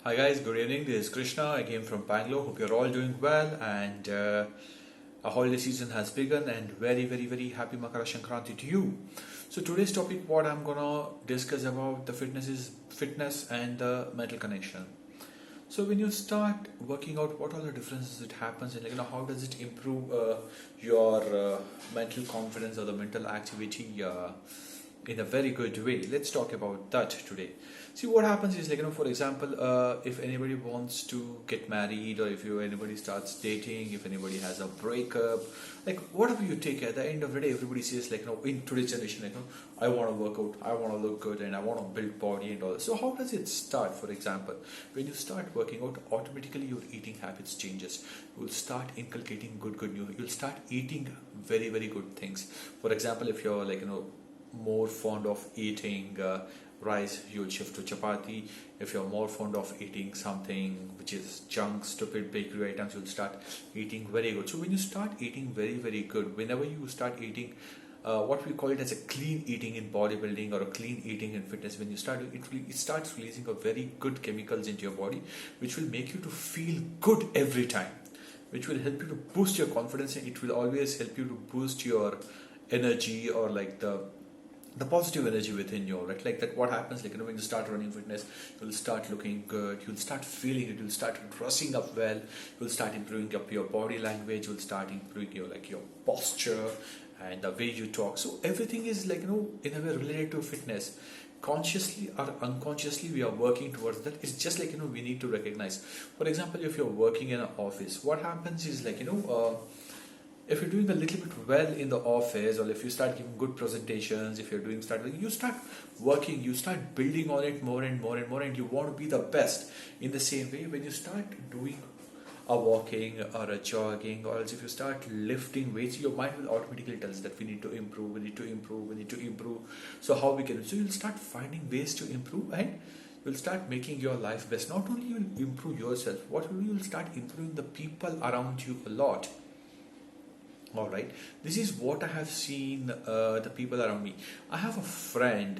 Hi guys, good evening. This is Krishna. I came from Bangalore. Hope you're all doing well and a holiday season has begun and very happy Makara Sankranti to you. So today's topic what I'm gonna discuss about the fitness and the mental connection. So when you start working out, what are the differences it happens and how does it improve your mental confidence or the mental activity in a very good way. Let's talk about that today. See what happens is for example, if anybody wants to get married or if anybody starts dating, if anybody has a breakup, whatever you take, at the end of the day everybody says in today's generation I want to work out, I want to look good and I want to build body and all. So how does it start? For example, when you start working out, automatically your eating habits changes. You will start inculcating good you'll start eating very good things. For example, if you're more fond of eating rice, you'll shift to chapati. If you're more fond of eating something which is junk, stupid bakery items, you'll start eating very good. So when you start eating very good, whenever you start eating what we call it as a clean eating in bodybuilding or a clean eating in fitness, when you start it starts releasing a very good chemicals into your body which will make you to feel good every time, which will help you to boost your confidence, and it will always help you to boost your energy or the positive energy within you, right? Like that, what happens, when you start running fitness, you'll start looking good, you'll start feeling it, you'll start dressing up well, you'll start improving up your body language, you'll start improving your posture and the way you talk. So everything is in a way related to fitness. Consciously or unconsciously, we are working towards that. It's just we need to recognize. For example, if you're working in an office, what happens is if you're doing a little bit well in the office, or if you start giving good presentations, if you're doing you start working, you start building on it more and more, and you want to be the best. In the same way, when you start doing a walking or a jogging, or else if you start lifting weights, your mind will automatically tell us that we need to improve, we need to improve, we need to improve. So how we can? So you'll start finding ways to improve, and you'll start making your life best. Not only you'll improve yourself, what will you'll start improving the people around you a lot. All right, this is what I have seen the people around me. I have a friend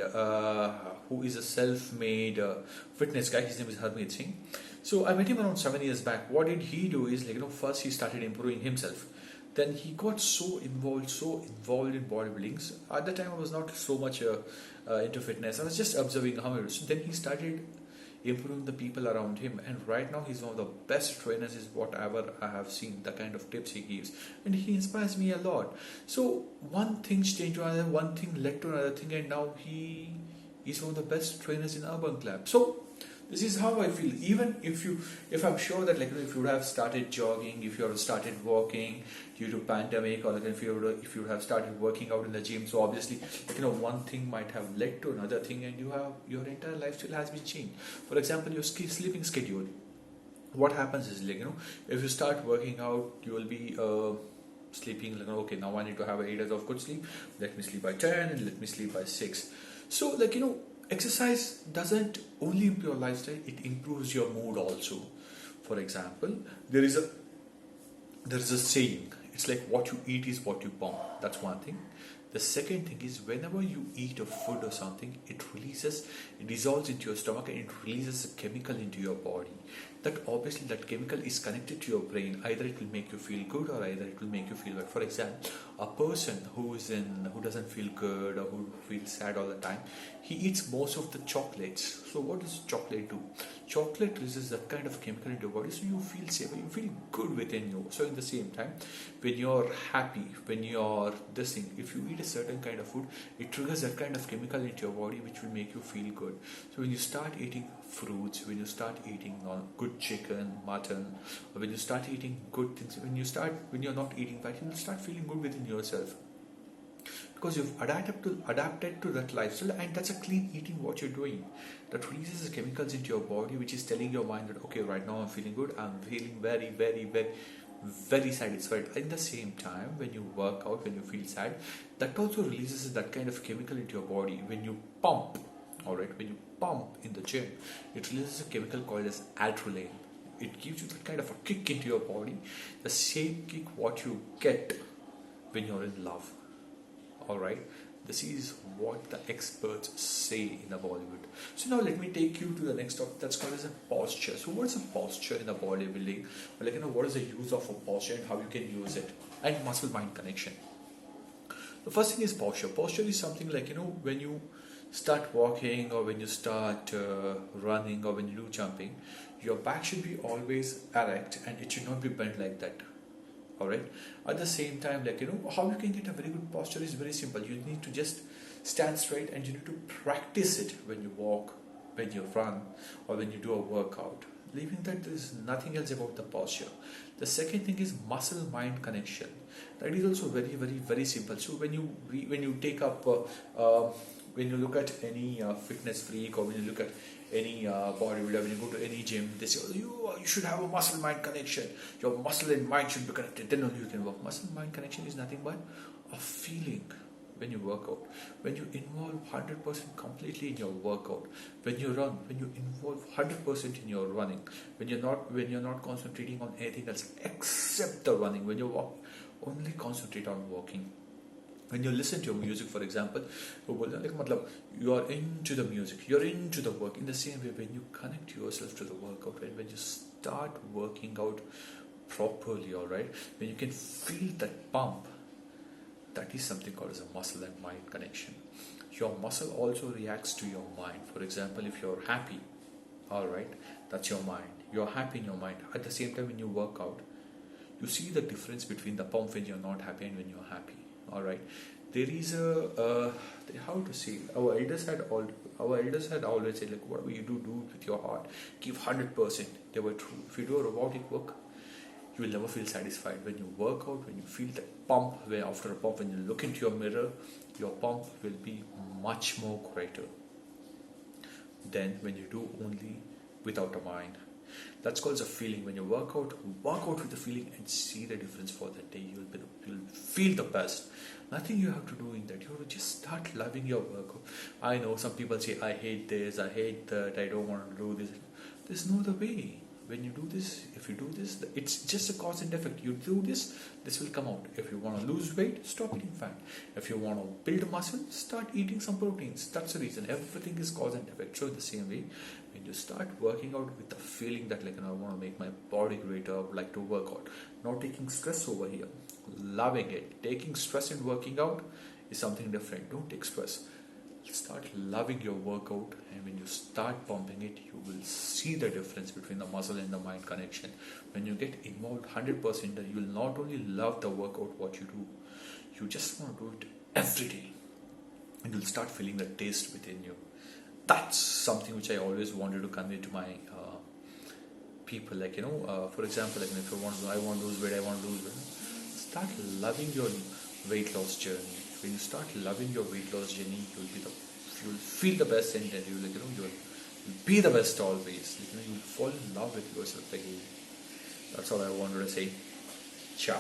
who is a self-made fitness guy. His name is Harmeet Singh. So I met him around 7 years back. What did he do is first he started improving himself. Then he got so involved in bodybuilding. At the time I was not so much into fitness. I was just observing how it was. So then he started improving the people around him, and right now he's one of the best trainers is whatever I have seen, the kind of tips he gives, and he inspires me a lot. So one thing changed to another, one thing led to another thing, and now he is one of the best trainers in Urban Club. So this is how I feel. Even if I'm sure that if you would have started jogging, if you would have started walking due to pandemic, or if you would have started working out in the gym, so obviously one thing might have led to another thing, and your entire lifestyle has been changed. For example, your sleeping schedule. What happens is if you start working out, you will be sleeping okay, now I need to have 8 hours of good sleep. Let me sleep by 10 and let me sleep by 6. So exercise doesn't only improve your lifestyle, it improves your mood also. For example, there is a saying, it's like what you eat is what you pump. That's one thing. The second thing is, whenever you eat a food or something, it dissolves into your stomach and it releases a chemical into your body. That obviously that chemical is connected to your brain. Either it will make you feel good or either it will make you feel bad. For example, a person who doesn't feel good or who feels sad all the time, he eats most of the chocolates. So what does chocolate do? Chocolate releases that kind of chemical into your body, so you feel safe, you feel good within you. So in the same time, when you're happy, when you're this thing, if you eat a certain kind of food, it triggers that kind of chemical into your body which will make you feel good. So when you start eating fruits, when you start eating good chicken, mutton, or when you start eating good things, when you're not eating that, you will start feeling good within yourself, because you've adapted to that lifestyle, and that's a clean eating what you're doing. That releases the chemicals into your body which is telling your mind that okay, right now I'm feeling good, I'm feeling very satisfied. In the same time, when you work out, when you feel sad, that also releases that kind of chemical into your body. When you pump, alright, when you pump in the gym, it releases a chemical called as adrenaline. It gives you that kind of a kick into your body, the same kick what you get when you're in love. Alright, This is what the experts say in the Bollywood. So now let me take you to the next topic, that's called as a posture. So what's a posture in the bodybuilding? Like, what is the use of a posture and how you can use it, and muscle mind connection. The first thing is posture. Posture is something like, when you start walking, or when you start running, or when you do jumping, your back should be always erect and it should not be bent like that. Alright. At the same time, how you can get a very good posture is very simple. You need to just stand straight, and you need to practice it when you walk, when you run, or when you do a workout. Leaving that, there is nothing else about the posture. The second thing is muscle mind connection. That is also very, very, very simple. So when you take up when you look at any fitness freak, or when you look at any bodybuilder, when you go to any gym, they say, you should have a muscle mind connection. Your muscle and mind should be connected, then only you can work. Muscle mind connection is nothing but a feeling when you work out. When you involve 100% completely in your workout. When you run, when you involve 100% in your running. When you're not concentrating on anything else except the running. When you walk, only concentrate on walking. When you listen to your music, for example, you are into the music, you're into the work. In the same way, when you connect yourself to the workout, when you start working out properly, alright, when you can feel that pump, that is something called as a muscle and mind connection. Your muscle also reacts to your mind. For example, if you're happy, alright, that's your mind. You're happy in your mind. At the same time, when you work out, you see the difference between the pump when you're not happy and when you're happy. Alright, there is how to say, our elders had always said, whatever you do it with your heart, give 100%. They were true. If you do a robotic work, you will never feel satisfied. When you work out, when you feel the pump, where after a pump, when you look into your mirror, your pump will be much more greater than when you do only without a mind. That's called a feeling. When you work out with the feeling and see the difference for that day. You'll feel the best. Nothing you have to do in that. You have to just start loving your workout. I know some people say, I hate this, I hate that, I don't want to do this. There's no other way. When you do this, if you do this, it's just a cause and effect. You do this, this will come out. If you want to lose weight, stop eating fat. If you want to build muscle, start eating some proteins. That's the reason. Everything is cause and effect. So the same way, when you start working out with the feeling that I want to make my body greater, I would like to work out. Not taking stress over here. Loving it. Taking stress in working out is something different. Don't take stress. Start loving your workout, and when you start pumping it, you will see the difference between the muscle and the mind connection. When you get involved 100%, you will not only love the workout, what you do, you just want to do it every day, and you'll start feeling the taste within you. That's something which I always wanted to convey to my people. For example, if I want to lose weight, start loving your weight loss journey. When you start loving your weight loss journey, you'll feel the best, and you'll be the best always. You'll fall in love with yourself again. That's all I wanted to say. Ciao.